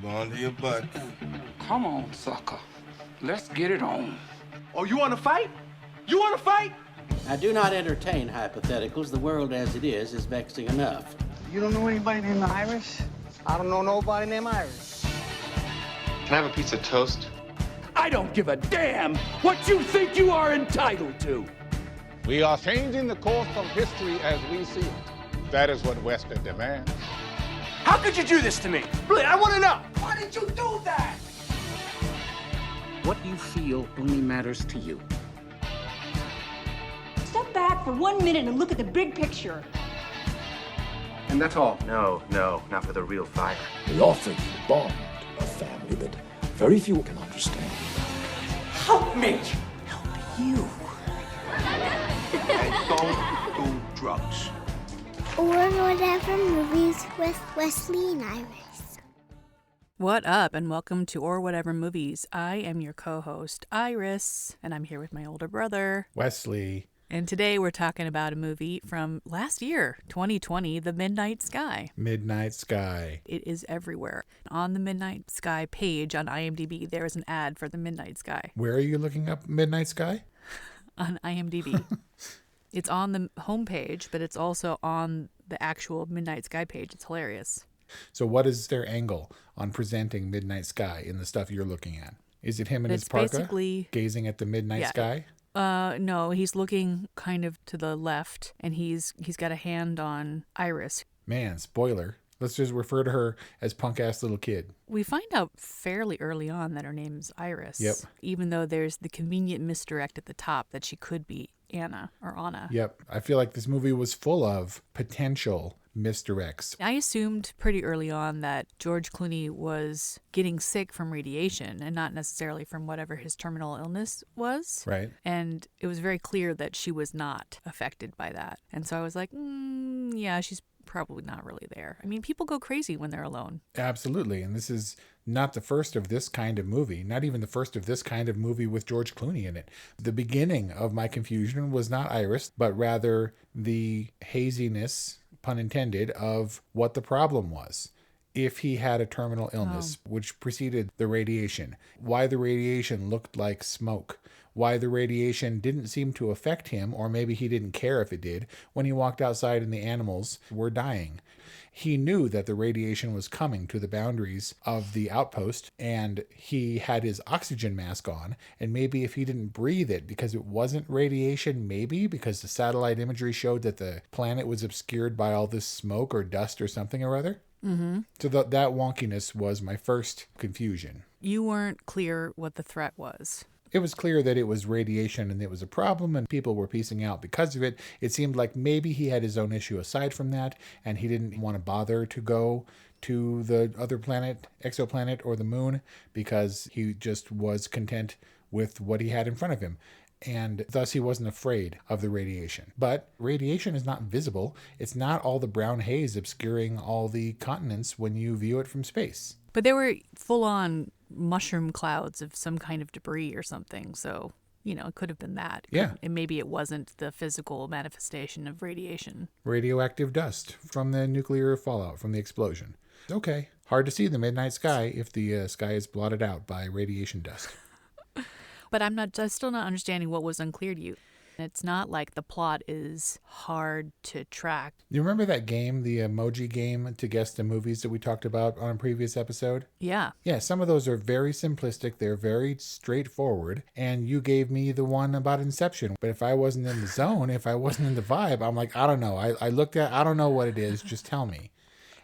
Hold on to your butt. Come on, sucker. Let's get it on. Oh, you want to fight? You want to fight? I do not entertain hypotheticals. The world as it is vexing enough. You don't know anybody named Iris? I don't know nobody named Iris. Can I have a piece of toast? I don't give a damn what you think you are entitled to. We are changing the course of history as we see it. That is what Wesley demands. How could you do this to me? Really, I want to know. Why did you do that? What you feel only matters to you. Step back for 1 minute and look at the big picture. And that's all? No, not for the real fire. We offer you a bond, a family that very few can understand. Help me. Help you. And don't do drugs. Or whatever movies with Wesley and Iris. What up, and welcome to Or Whatever Movies. I am your co-host, Iris, and I'm here with my older brother, Wesley. And today we're talking about a movie from last year, 2020, The Midnight Sky. Midnight Sky. It is everywhere. On the Midnight Sky page on IMDb, there is an ad for The Midnight Sky. Where are you looking up Midnight Sky? On IMDb. It's on the homepage, but it's also on the actual Midnight Sky page. It's hilarious. So what is their angle on presenting Midnight Sky in the stuff you're looking at? Is it him in his parka gazing at the midnight sky? No, he's looking kind of to the left, and he's got a hand on Iris. Man, spoiler. Let's just refer to her as punk-ass little kid. We find out fairly early on that her name's Iris. Yep. Even though there's the convenient misdirect at the top that she could be Anna or Anna. Yep. I feel like this movie was full of potential misdirects. I assumed pretty early on that George Clooney was getting sick from radiation and not necessarily from whatever his terminal illness was. Right. And it was very clear that she was not affected by that. And so I was like, yeah, she's probably not really there. I mean, people go crazy when they're alone. Absolutely. And this is not the first of this kind of movie, not even the first of this kind of movie with George Clooney in it. The beginning of my confusion was not Iris, but rather the haziness, pun intended, of what the problem was. If he had a terminal illness, which preceded the radiation, why the radiation looked like smoke, why the radiation didn't seem to affect him, or maybe he didn't care if it did, when he walked outside and the animals were dying. He knew that the radiation was coming to the boundaries of the outpost, and he had his oxygen mask on, and maybe if he didn't breathe it because it wasn't radiation, maybe because the satellite imagery showed that the planet was obscured by all this smoke or dust or something or other. Mm-hmm. So that wonkiness was my first confusion. You weren't clear what the threat was. It was clear that it was radiation and it was a problem and people were piecing out because of it. It seemed like maybe he had his own issue aside from that and he didn't want to bother to go to the other planet, exoplanet, or the moon because he just was content with what he had in front of him. And thus he wasn't afraid of the radiation. But radiation is not visible. It's not all the brown haze obscuring all the continents when you view it from space. But they were full-on mushroom clouds of some kind of debris or something. So, it could have been that. Yeah. And maybe it wasn't the physical manifestation of radiation. Radioactive dust from the nuclear fallout from the explosion. Okay. Hard to see the midnight sky if the sky is blotted out by radiation dust. But I'm still not understanding what was unclear to you. It's not like the plot is hard to track. You remember that game, the emoji game, to guess the movies that we talked about on a previous episode? Yeah. Yeah, some of those are very simplistic. They're very straightforward. And you gave me the one about Inception. But if I wasn't in the zone, if I wasn't in the vibe, I'm like, I don't know. I looked at, I don't know what it is. Just tell me.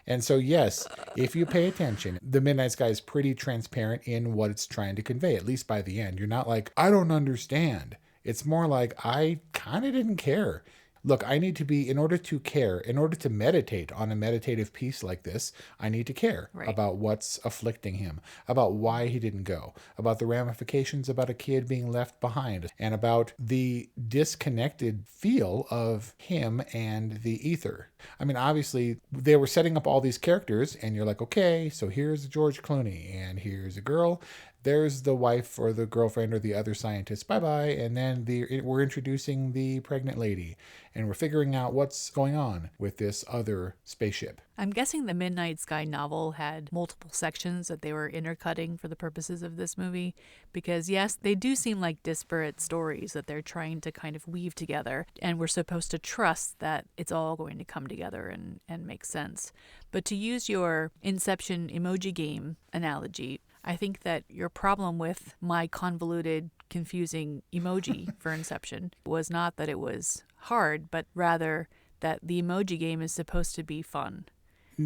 And so, yes, if you pay attention, The Midnight Sky is pretty transparent in what it's trying to convey, at least by the end. You're not like, I don't understand. It's more like, I kind of didn't care. Look, I need to be, in order to care, in order to meditate on a meditative piece like this, I need to care about what's afflicting him, about why he didn't go, about the ramifications about a kid being left behind, and about the disconnected feel of him and the ether. I mean, obviously, they were setting up all these characters, and you're like, okay, so here's George Clooney, and here's a girl. There's the wife or the girlfriend or the other scientist. Bye-bye. And then we're introducing the pregnant lady. and we're figuring out what's going on with this other spaceship. I'm guessing the Midnight Sky novel had multiple sections that they were intercutting for the purposes of this movie, because yes, they do seem like disparate stories that they're trying to kind of weave together, and we're supposed to trust that it's all going to come together and make sense. But to use your Inception emoji game analogy, I think that your problem with my convoluted, confusing emoji for Inception was not that it was hard, but rather that the emoji game is supposed to be fun.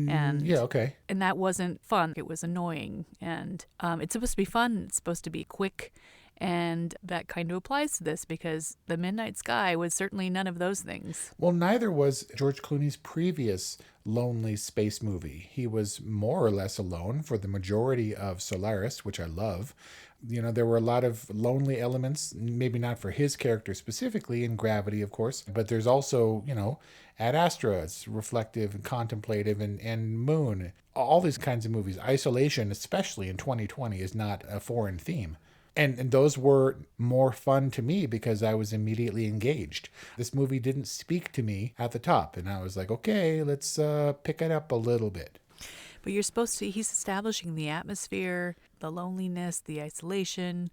And yeah, okay. And that wasn't fun. It was annoying. And it's supposed to be fun. It's supposed to be quick. And that kind of applies to this, because The Midnight Sky was certainly none of those things. Well, neither was George Clooney's previous lonely space movie. He was more or less alone for the majority of Solaris, which I love. You know, there were a lot of lonely elements, maybe not for his character specifically, in Gravity, of course, but there's also, you know, Ad Astra, it's reflective and contemplative, and Moon, all these kinds of movies. Isolation, especially in 2020, is not a foreign theme. And those were more fun to me because I was immediately engaged. This movie didn't speak to me at the top, and I was like, okay, let's pick it up a little bit. But you're supposed to, he's establishing the atmosphere, the loneliness, the isolation.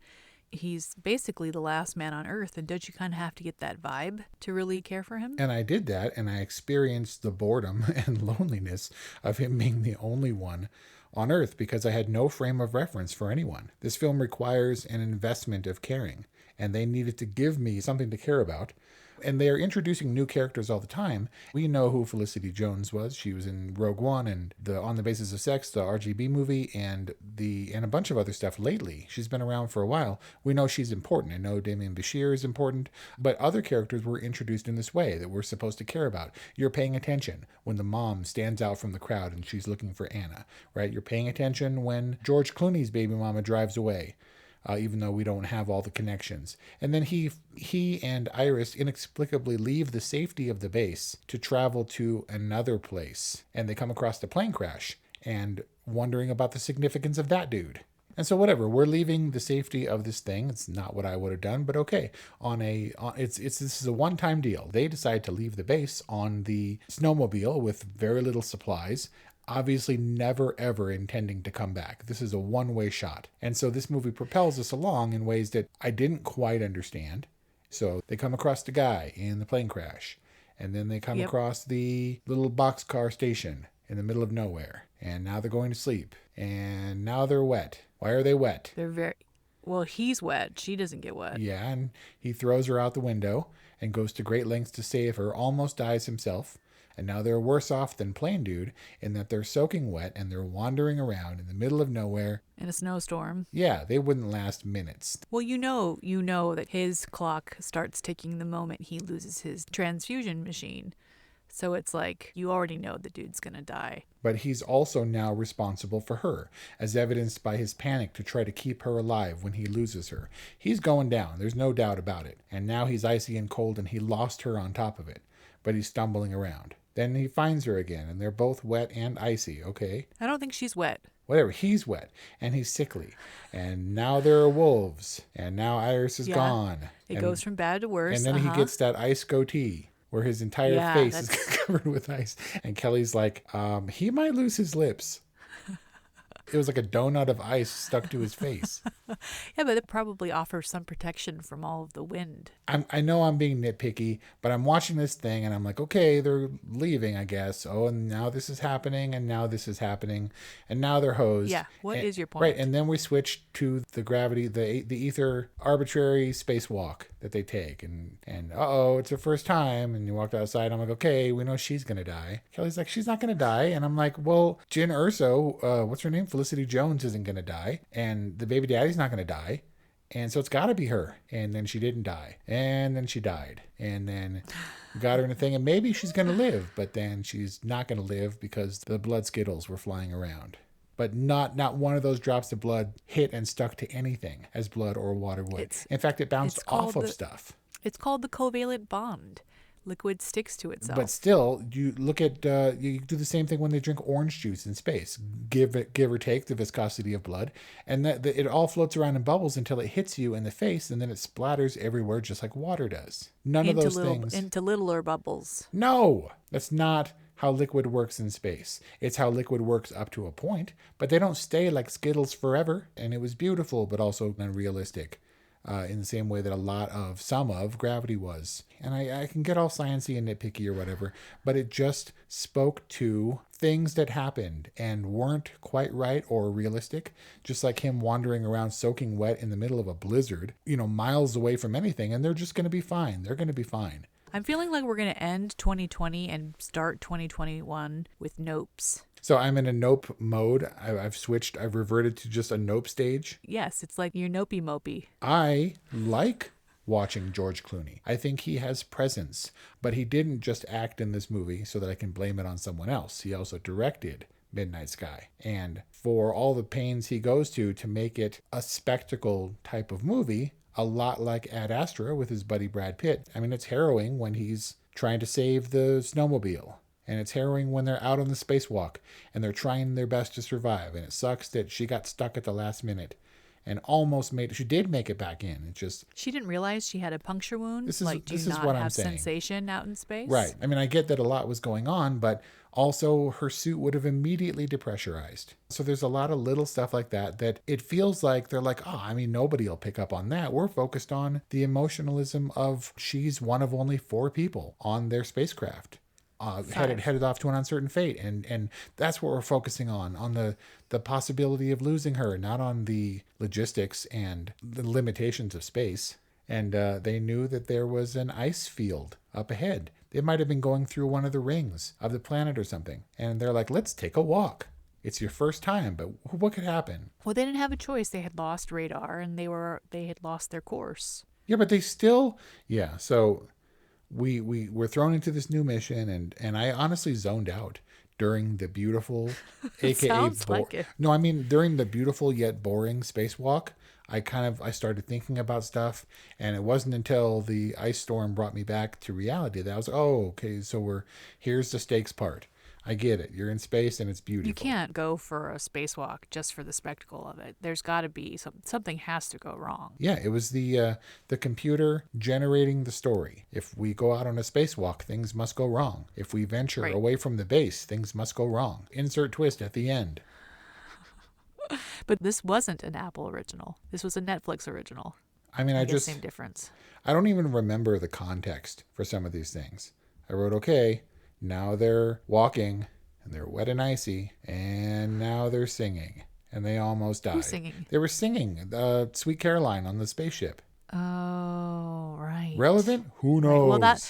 He's basically the last man on Earth, and don't you kind of have to get that vibe to really care for him? And I did that, and I experienced the boredom and loneliness of him being the only one on Earth because I had no frame of reference for anyone. This film requires an investment of caring, and they needed to give me something to care about. And they are introducing new characters all the time. We know who Felicity Jones was. She was in Rogue One and the On the Basis of Sex, the RGB movie, and a bunch of other stuff lately. She's been around for a while. We know she's important. I know Damien Bashir is important, but other characters were introduced in this way that we're supposed to care about. You're paying attention when the mom stands out from the crowd and she's looking for Anna, right? You're paying attention when George Clooney's baby mama drives away. Even though we don't have all the connections. And then he and Iris inexplicably leave the safety of the base to travel to another place. And they come across the plane crash and wondering about the significance of that dude. And so whatever, we're leaving the safety of this thing. It's not what I would have done, but okay. This is a one-time deal. They decide to leave the base on the snowmobile with very little supplies, obviously never ever intending to come back. This is a one-way shot. And so this movie propels us along in ways that I didn't quite understand. So they come across the guy in the plane crash, and then they come across the little boxcar station in the middle of nowhere, and now they're going to sleep, and now they're wet. Why are they wet? Well, he's wet. She doesn't get wet. Yeah, and he throws her out the window and goes to great lengths to save her, almost dies himself. And now they're worse off than Plain Dude in that they're soaking wet and they're wandering around in the middle of nowhere. In a snowstorm. Yeah, they wouldn't last minutes. Well, you know that his clock starts ticking the moment he loses his transfusion machine. So it's like, you already know the dude's gonna die. But he's also now responsible for her, as evidenced by his panic to try to keep her alive when he loses her. He's going down, there's no doubt about it. And now he's icy and cold and he lost her on top of it. But he's stumbling around. Then he finds her again, and they're both wet and icy, okay? I don't think she's wet. Whatever, he's wet, and he's sickly. And now there are wolves, and now Iris is gone. It goes from bad to worse. And then he gets that ice goatee, where his entire face is covered with ice. And Kelly's like, he might lose his lips. It was like a donut of ice stuck to his face. Yeah, but it probably offers some protection from all of the wind. I know I'm being nitpicky, but I'm watching this thing and I'm like, okay, they're leaving, I guess. Oh, and now this is happening, and now this is happening, and now they're hosed. Yeah, what is your point? Right, and then we switch to the gravity, the ether arbitrary spacewalk that they take, and it's her first time, and you walked outside. I'm like, okay, we know she's gonna die. Kelly's like, she's not gonna die, and I'm like, well, Jyn Erso, what's her name? Felicity Jones isn't gonna die, and the baby daddy's not gonna die. And so it's got to be her. And then she didn't die. And then she died. And then got her in a thing. And maybe she's going to live. But then she's not going to live because the blood skittles were flying around. But not one of those drops of blood hit and stuck to anything as blood or water would. In fact, it bounced off of stuff. It's called the covalent bond. Liquid sticks to itself. But still, you look at, you do the same thing when they drink orange juice in space. Give or take the viscosity of blood. And that it all floats around in bubbles until it hits you in the face, and then it splatters everywhere just like water does. None of those things. Into littler bubbles. No, that's not how liquid works in space. It's how liquid works up to a point, but they don't stay like Skittles forever. And it was beautiful, but also unrealistic. In the same way that some of Gravity was. And I can get all sciencey and nitpicky or whatever, but it just spoke to things that happened and weren't quite right or realistic. Just like him wandering around soaking wet in the middle of a blizzard, miles away from anything, and they're just going to be fine. They're going to be fine. I'm feeling like we're going to end 2020 and start 2021 with nopes. So I'm in a nope mode. I've reverted to just a nope stage. Yes, it's like you're nopey mopey. I like watching George Clooney. I think he has presence, but he didn't just act in this movie so that I can blame it on someone else. He also directed Midnight Sky. And for all the pains he goes to make it a spectacle type of movie, a lot like Ad Astra with his buddy Brad Pitt. I mean, it's harrowing when he's trying to save the snowmobile. And it's harrowing when they're out on the spacewalk and they're trying their best to survive. And it sucks that she got stuck at the last minute and she did make it back in. It just... She didn't realize she had a puncture wound? This is not what I'm have saying. Sensation out in space? Right. I mean, I get that a lot was going on, but also her suit would have immediately depressurized. So there's a lot of little stuff like that it feels like they're like, nobody will pick up on that. We're focused on the emotionalism of she's one of only 4 people on their spacecraft. Headed off to an uncertain fate, and that's what we're focusing on the possibility of losing her, not on the logistics and the limitations of space. And they knew that there was an ice field up ahead. They might have been going through one of the rings of the planet or something, and they're like, let's take a walk. It's your first time, but what could happen? Well, they didn't have a choice. They had lost radar, and they had lost their course. Yeah, but they still... Yeah, so... We were thrown into this new mission, and I honestly zoned out during the beautiful, aka during the beautiful yet boring spacewalk. I started thinking about stuff, and it wasn't until the ice storm brought me back to reality that I was like, oh, okay, so here's the stakes part. I get it. You're in space and it's beautiful. You can't go for a spacewalk just for the spectacle of it. There's got to be something has to go wrong. Yeah, it was the computer generating the story. If we go out on a spacewalk, things must go wrong. If we venture away from the base, things must go wrong. Insert twist at the end. But this wasn't an Apple original. This was a Netflix original. I mean, same difference. I don't even remember the context for some of these things. I wrote, okay, now they're walking, and they're wet and icy, and now they're singing, and they almost died. Who's singing? They were singing Sweet Caroline on the spaceship. Oh, right. Relevant? Who knows? Right.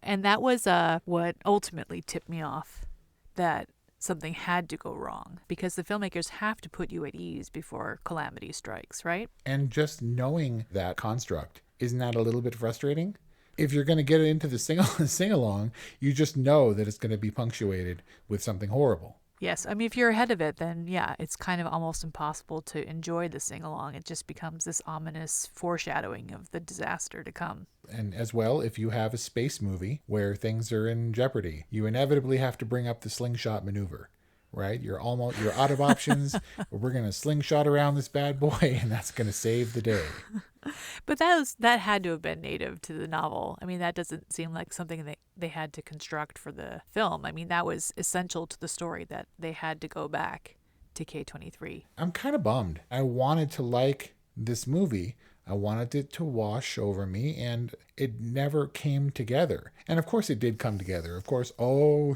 Well, that was what ultimately tipped me off that something had to go wrong, because the filmmakers have to put you at ease before calamity strikes, right? And just knowing that construct, isn't that a little bit frustrating? If you're going to get into the sing-along, you just know that it's going to be punctuated with something horrible. Yes. I mean, if you're ahead of it, then yeah, it's kind of almost impossible to enjoy the sing-along. It just becomes this ominous foreshadowing of the disaster to come. And as well, if you have a space movie where things are in jeopardy, you inevitably have to bring up the slingshot maneuver. Right? You're out of options. We're going to slingshot around this bad boy, and that's going to save the day. But that had to have been native to the novel. I mean, that doesn't seem like something they had to construct for the film. I mean, that was essential to the story, that they had to go back to K-23. I'm kind of bummed. I wanted to like this movie. I wanted it to wash over me, and it never came together. And of course it did come together. Of course,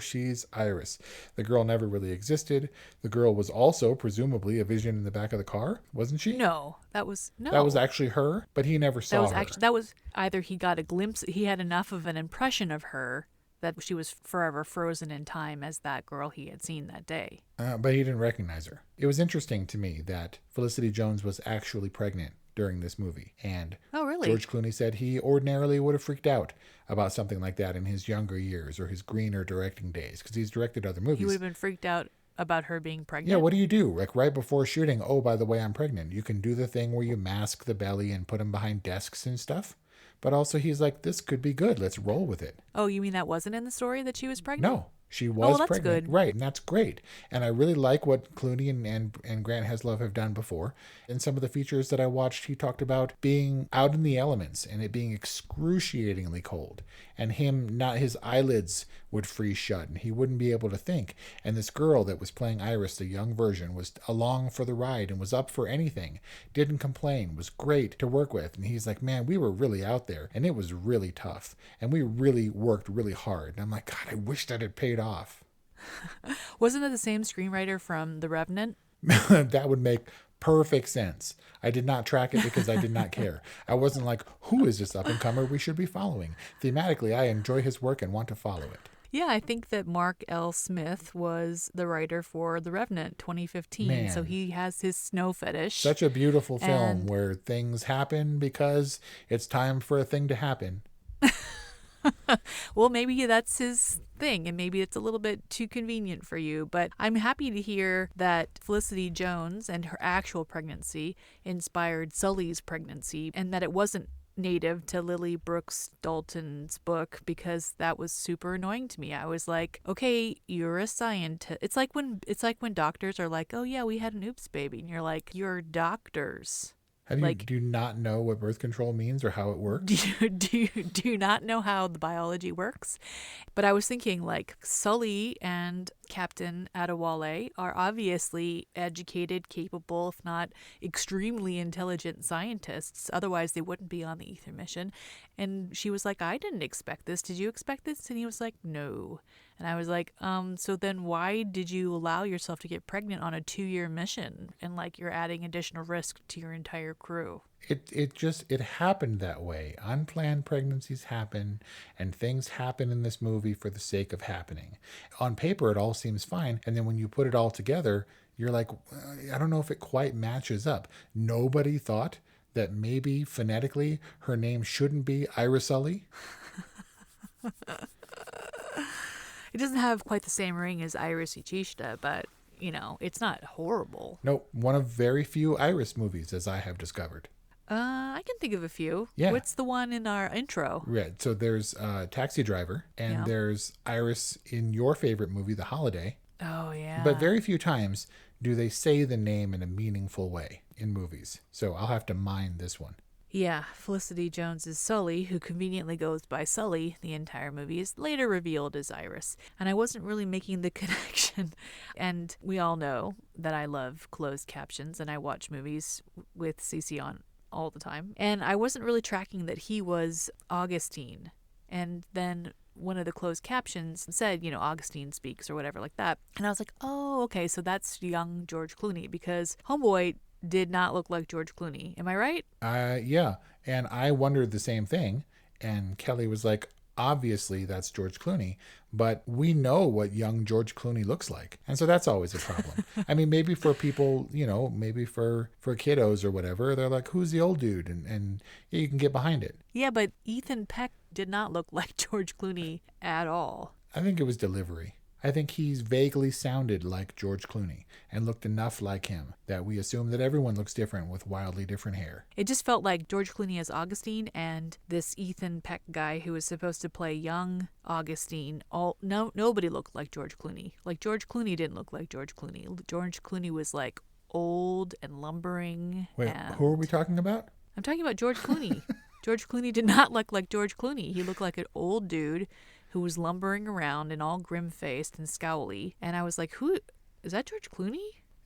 she's Iris. The girl never really existed. The girl was also presumably a vision in the back of the car, wasn't she? No, that was actually her, but he never saw her. That was either he got a glimpse, he had enough of an impression of her that she was forever frozen in time as that girl he had seen that day. But he didn't recognize her. It was interesting to me that Felicity Jones was actually pregnant during this movie. And oh, really? George Clooney said he ordinarily would have freaked out about something like that in his younger years or his greener directing days, because he's directed other movies. He would have been freaked out about her being pregnant? Yeah, what do? Like right before shooting, oh, by the way, I'm pregnant. You can do the thing where you mask the belly and put him behind desks and stuff. But also he's like, this could be good. Let's roll with it. Oh, you mean that wasn't in the story that she was pregnant? No, she was that's pregnant. good. Right, and that's great. And I really like what Clooney and Grant Heslov have done before. In some of the features that I watched, he talked about being out in the elements and it being excruciatingly cold. And his eyelids would freeze shut and he wouldn't be able to think. And this girl that was playing Iris, the young version, was along for the ride and was up for anything. Didn't complain, was great to work with. And he's like, man, we were really out there and it was really tough. And we really worked really hard. And I'm like, God, I wish that had paid off. Wasn't it the same screenwriter from The Revenant? That would make perfect sense. I did not track it because I did not care. I wasn't like, who is this up-and-comer we should be following? Thematically, I enjoy his work and want to follow it. Yeah, I think that Mark L. Smith was the writer for The Revenant 2015. Man. So he has his snow fetish. Such a beautiful film where things happen because it's time for a thing to happen. Well, maybe that's his thing, and maybe it's a little bit too convenient for you, but I'm happy to hear that Felicity Jones and her actual pregnancy inspired Sully's pregnancy, and that it wasn't native to Lily Brooks Dalton's book, because that was super annoying to me. I was like, okay, you're a scientist. It's like when doctors are like, oh yeah, we had an oops baby, and you're like, you're doctors. Do you not know what birth control means or how it works? Do you not know how the biology works? But I was thinking, like, Sully and Captain Adewale are obviously educated, capable, if not extremely intelligent scientists. Otherwise, they wouldn't be on the Aether mission. And she was like, I didn't expect this. Did you expect this? And he was like, no. And I was like, so then why did you allow yourself to get pregnant on a 2-year mission? And like, you're adding additional risk to your entire crew. It happened that way. Unplanned pregnancies happen and things happen in this movie for the sake of happening. On paper, it all seems fine. And then when you put it all together, you're like, I don't know if it quite matches up. Nobody thought that maybe phonetically her name shouldn't be Iris Sully. It doesn't have quite the same ring as Iris Ichishita, but, you know, it's not horrible. No, one of very few Iris movies, as I have discovered. I can think of a few. Yeah. What's the one in our intro? Right. So there's Taxi Driver, and there's Iris in your favorite movie, The Holiday. Oh, yeah. But very few times do they say the name in a meaningful way in movies. So I'll have to mind this one. Yeah, Felicity Jones is Sully, who conveniently goes by Sully the entire movie, is later revealed as Iris. And I wasn't really making the connection. And we all know that I love closed captions, and I watch movies with CC on all the time. And I wasn't really tracking that he was Augustine. And then one of the closed captions said, you know, Augustine speaks or whatever like that. And I was like, oh, okay, so that's young George Clooney, because Homeboy did not look like George Clooney. Am I right? Yeah. And I wondered the same thing. And Kelly was like, obviously that's George Clooney, but we know what young George Clooney looks like. And so that's always a problem. I mean, maybe for people, you know, maybe for kiddos or whatever, they're like, who's the old dude? And you can get behind it. Yeah, but Ethan Peck did not look like George Clooney at all. I think it was delivery. I think he's vaguely sounded like George Clooney and looked enough like him that we assume that everyone looks different with wildly different hair. It just felt like George Clooney as Augustine and this Ethan Peck guy who was supposed to play young Augustine. Nobody looked like George Clooney. Like, George Clooney didn't look like George Clooney. George Clooney was like old and lumbering. Wait, who are we talking about? I'm talking about George Clooney. George Clooney did not look like George Clooney. He looked like an old dude who was lumbering around and all grim-faced and scowly. And I was like, who is that, George Clooney?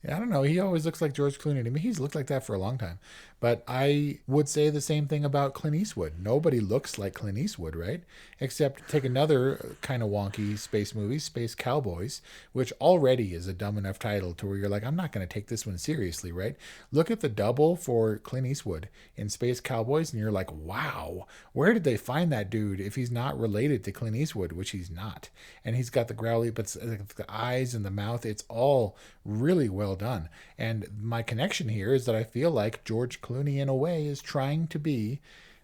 I don't know. He always looks like George Clooney to me. He's looked like that for a long time. But I would say the same thing about Clint Eastwood. Nobody looks like Clint Eastwood, right? Except take another kind of wonky space movie, Space Cowboys, which already is a dumb enough title to where you're like, I'm not going to take this one seriously, right? Look at the double for Clint Eastwood in Space Cowboys, and you're like, wow, where did they find that dude if he's not related to Clint Eastwood, which he's not? And he's got the growly, but the eyes and the mouth, it's all really well done. And my connection here is that I feel like George Clooney in a way is trying to be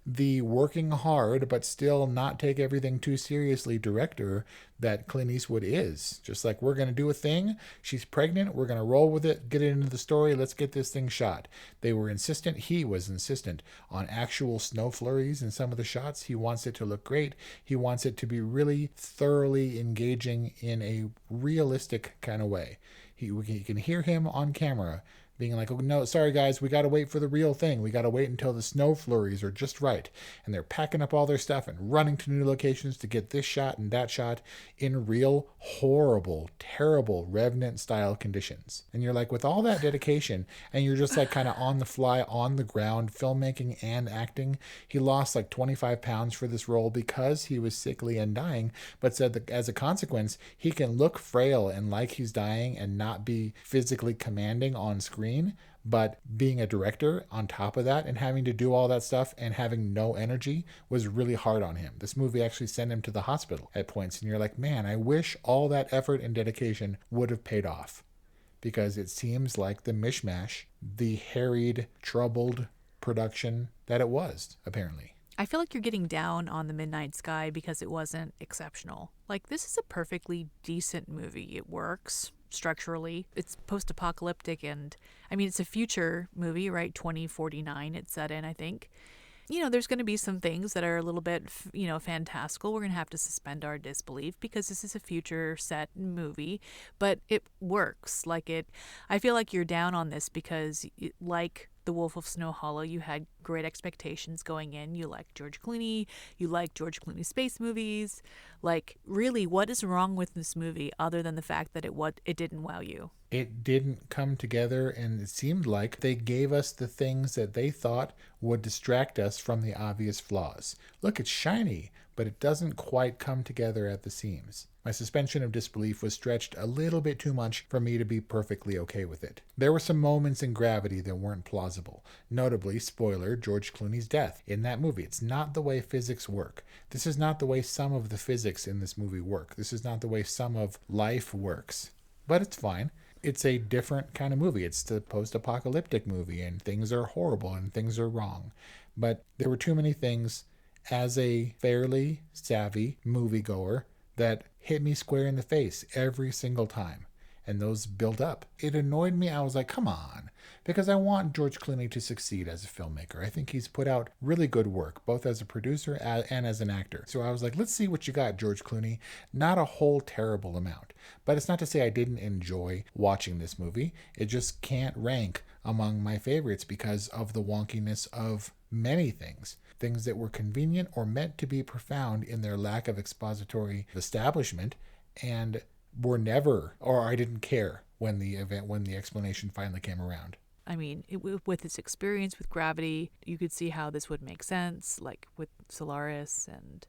the working hard but still not take everything too seriously director that Clint Eastwood is. Just like, we're going to do a thing. She's pregnant. We're going to roll with it, get it into the story. Let's get this thing shot. They were insistent. He was insistent on actual snow flurries in some of the shots. He wants it to look great. He wants it to be really thoroughly engaging in a realistic kind of way. You can hear him on camera being like, oh, no, sorry, guys, we got to wait for the real thing. We got to wait until the snow flurries are just right. And they're packing up all their stuff and running to new locations to get this shot and that shot in real, horrible, terrible Revenant-style conditions. And you're like, with all that dedication, and you're just like kind of on the fly, on the ground, filmmaking and acting, he lost like 25 pounds for this role because he was sickly and dying, but said that as a consequence, he can look frail and like he's dying and not be physically commanding on screen. But being a director on top of that and having to do all that stuff and having no energy was really hard on him. This movie actually sent him to the hospital at points, and you're like, man, I wish all that effort and dedication would have paid off, because it seems like the mishmash, the harried, troubled production that it was, apparently. I feel like you're getting down on The Midnight Sky because it wasn't exceptional. Like, this is a perfectly decent movie. It works structurally. It's post-apocalyptic, and I mean, it's a future movie, right? 2049 it's set in, I think. You know, there's going to be some things that are a little bit, fantastical. We're going to have to suspend our disbelief because this is a future set movie, but it works. I feel like you're down on this because, like The Wolf of Snow Hollow, you had great expectations going in. You like George Clooney. You like George Clooney space movies. Like, really, what is wrong with this movie other than the fact that it didn't wow you? It didn't come together, and it seemed like they gave us the things that they thought would distract us from the obvious flaws. Look, it's shiny, but it doesn't quite come together at the seams. My suspension of disbelief was stretched a little bit too much for me to be perfectly okay with it. There were some moments in Gravity that weren't plausible. Notably, spoiler, George Clooney's death in that movie. It's not the way physics work. This is not the way some of the physics in this movie work. This is not the way some of life works. But it's fine. It's a different kind of movie. It's the post-apocalyptic movie, and things are horrible and things are wrong. But there were too many things as a fairly savvy moviegoer that hit me square in the face every single time. And those built up. It annoyed me. I was like, come on. Because I want George Clooney to succeed as a filmmaker. I think he's put out really good work, both as a producer and as an actor. So I was like, let's see what you got, George Clooney. Not a whole terrible amount. But it's not to say I didn't enjoy watching this movie. It just can't rank among my favorites because of the wonkiness of many things. Things that were convenient or meant to be profound in their lack of expository establishment, and were never, or I didn't care when the explanation finally came around. I mean, with his experience with Gravity, you could see how this would make sense, like with Solaris, and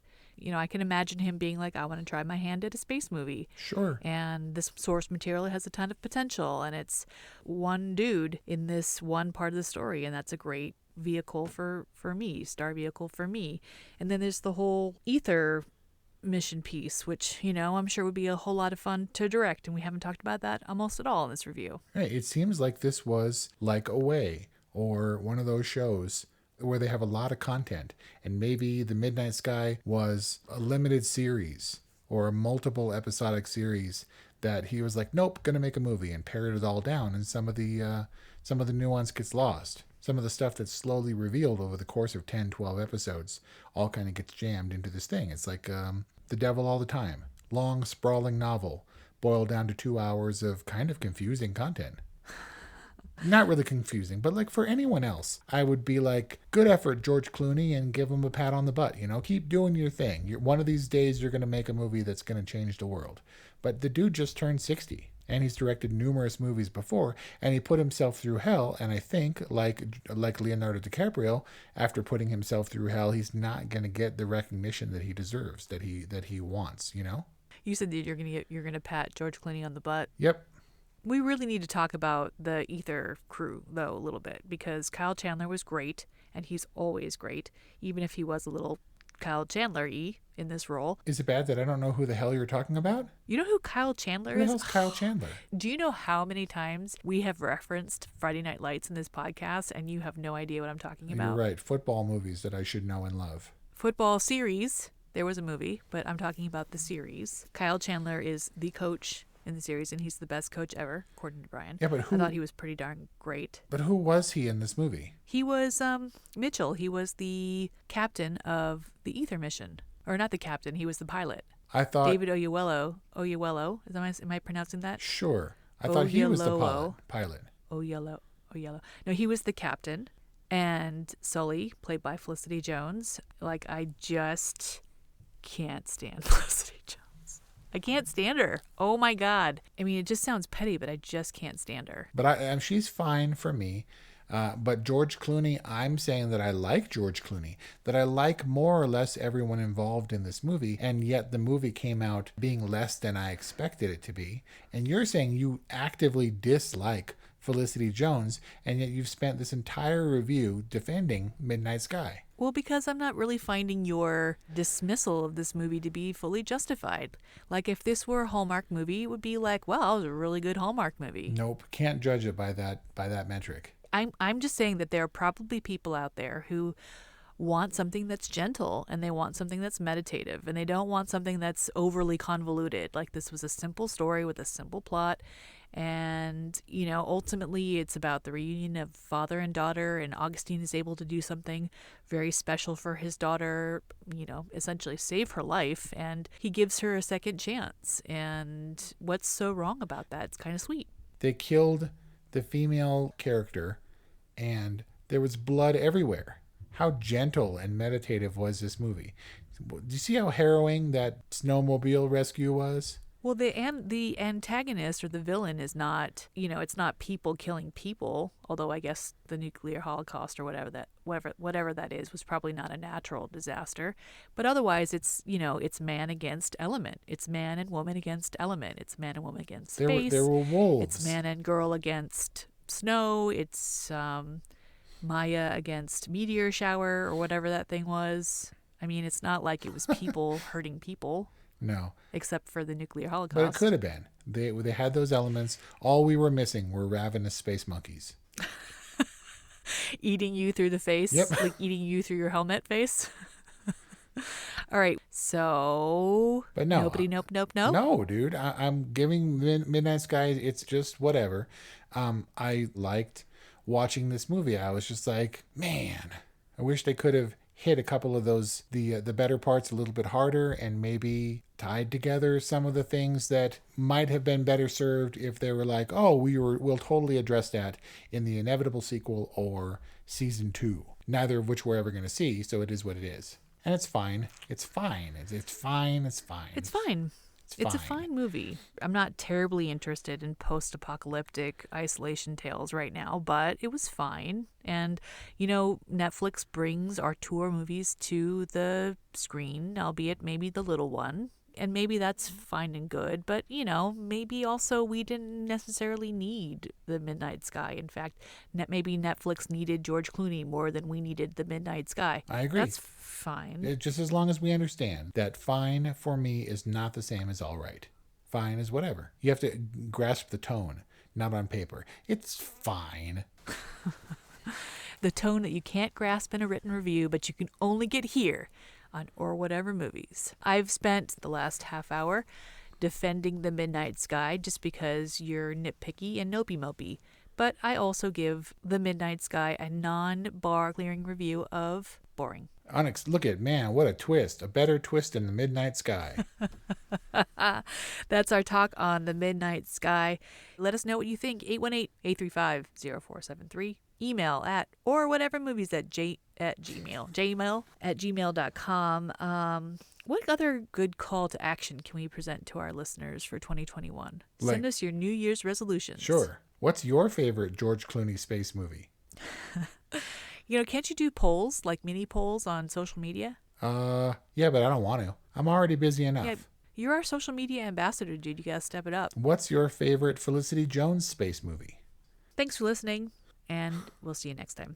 I can imagine him being like, I want to try my hand at a space movie. Sure. And this source material has a ton of potential, and it's one dude in this one part of the story, and that's a great vehicle for me, star vehicle for me. And then there's the whole Aether mission piece, which, I'm sure would be a whole lot of fun to direct, and we haven't talked about that almost at all in this review. Right. It seems like this was like Away, or one of those shows where they have a lot of content, and maybe The Midnight Sky was a limited series or a multiple episodic series that he was like, nope, gonna make a movie, and pared it all down, and some of the nuance gets lost. Some of the stuff that's slowly revealed over the course of 10, 12 episodes all kind of gets jammed into this thing. It's like The Devil All the Time. Long, sprawling novel, boiled down to 2 hours of kind of confusing content. Not really confusing, but like for anyone else, I would be like, good effort, George Clooney, and give him a pat on the butt. Keep doing your thing. One of these days you're going to make a movie that's going to change the world. But the dude just turned 60. And he's directed numerous movies before, and he put himself through hell. And I think, like Leonardo DiCaprio, after putting himself through hell, he's not going to get the recognition that he deserves, that he wants. You said that you're gonna pat George Clooney on the butt. Yep. We really need to talk about the Aether crew though a little bit, because Kyle Chandler was great, and he's always great, even if he was a little Kyle Chandler in this role. Is it bad that I don't know who the hell you're talking about? You know who Kyle Chandler Who the is? hell's Kyle Chandler? Do you know how many times we have referenced Friday Night Lights in this podcast and you have no idea what I'm talking about? You're right. Football movies that I should know and love. Football series. There was a movie, but I'm talking about the series. Kyle Chandler is the coach in the series, and he's the best coach ever, according to Brian. Yeah, but who? I thought he was pretty darn great. But who was he in this movie? He was Mitchell. He was the captain of the Aether mission. Or not the captain, he was the pilot. I thought... David Oyuelo. Am I pronouncing that? Sure. I thought he was the pilot. Oyuelo. No, he was the captain. And Sully, played by Felicity Jones. Like, I just can't stand Felicity Jones. I can't stand her. Oh my God. I mean, it just sounds petty, but I just can't stand her. But she's fine for me. But George Clooney, I'm saying that I like George Clooney, that I like more or less everyone involved in this movie, and yet the movie came out being less than I expected it to be. And you're saying you actively dislike Felicity Jones, and yet you've spent this entire review defending Midnight Sky. Well, because I'm not really finding your dismissal of this movie to be fully justified. Like, if this were a Hallmark movie, it would be like, well, it was a really good Hallmark movie. Nope, can't judge it by that metric. I'm just saying that there are probably people out there who want something that's gentle, and they want something that's meditative, and they don't want something that's overly convoluted. Like, this was a simple story with a simple plot. And, you know, ultimately it's about the reunion of father and daughter, and Augustine is able to do something very special for his daughter, you know, essentially save her life, and he gives her a second chance. And what's so wrong about that? It's kind of sweet. They killed the female character, and there was blood everywhere. How gentle and meditative was this movie? Do you see how harrowing that snowmobile rescue was? Well, the antagonist or the villain is not, you know, it's not people killing people, although I guess the nuclear holocaust or whatever that is was probably not a natural disaster. But otherwise, it's, you know, it's man against element. It's man and woman against element. It's man and woman against space. There were wolves. It's man and girl against snow. It's Maya against meteor shower or whatever that thing was. I mean, it's not like it was people hurting people. No. Except for the nuclear holocaust. But it could have been. They had those elements. All we were missing were ravenous space monkeys. Eating you through the face? Yep. Like eating you through your helmet face? All right. So... But no. Nobody, nope. No, dude. I'm giving Midnight Sky, it's just whatever. I liked watching this movie. I was just like, man, I wish they could have hit a couple of those, the better parts a little bit harder, and maybe tied together some of the things that might have been better served if they were like, oh, we'll totally address that in the inevitable sequel or season 2. Neither of which we're ever going to see, so it is what it is. And it's fine. It's fine. It's fine. It's fine. It's a fine movie. I'm not terribly interested in post-apocalyptic isolation tales right now, but it was fine. And, you know, Netflix brings our tour movies to the screen, albeit maybe the little one. And maybe that's fine and good, but, you know, maybe also we didn't necessarily need the Midnight Sky. In fact, maybe Netflix needed George Clooney more than we needed the Midnight Sky. I agree. That's fine. Just as long as we understand that fine for me is not the same as all right. Fine is whatever. You have to grasp the tone, not on paper. It's fine. The tone that you can't grasp in a written review, but you can only get here on Or Whatever Movies. I've spent the last half hour defending the Midnight Sky just because you're nitpicky and nopey-mopey. But I also give the Midnight Sky a non-bar clearing review of boring. Look at, man, what a twist. A better twist in the Midnight Sky. That's our talk on the Midnight Sky. Let us know what you think. 818-835-0473. Email at orwhatevermovies@gmail.com. What other good call to action can we present to our listeners for 2021? Send us your New Year's resolutions. Sure. What's your favorite George Clooney space movie? You know, can't you do polls, like mini polls on social media? Yeah, but I don't want to. I'm already busy enough. Yeah, you're our social media ambassador, dude. You gotta step it up. What's your favorite Felicity Jones space movie? Thanks for listening, and we'll see you next time.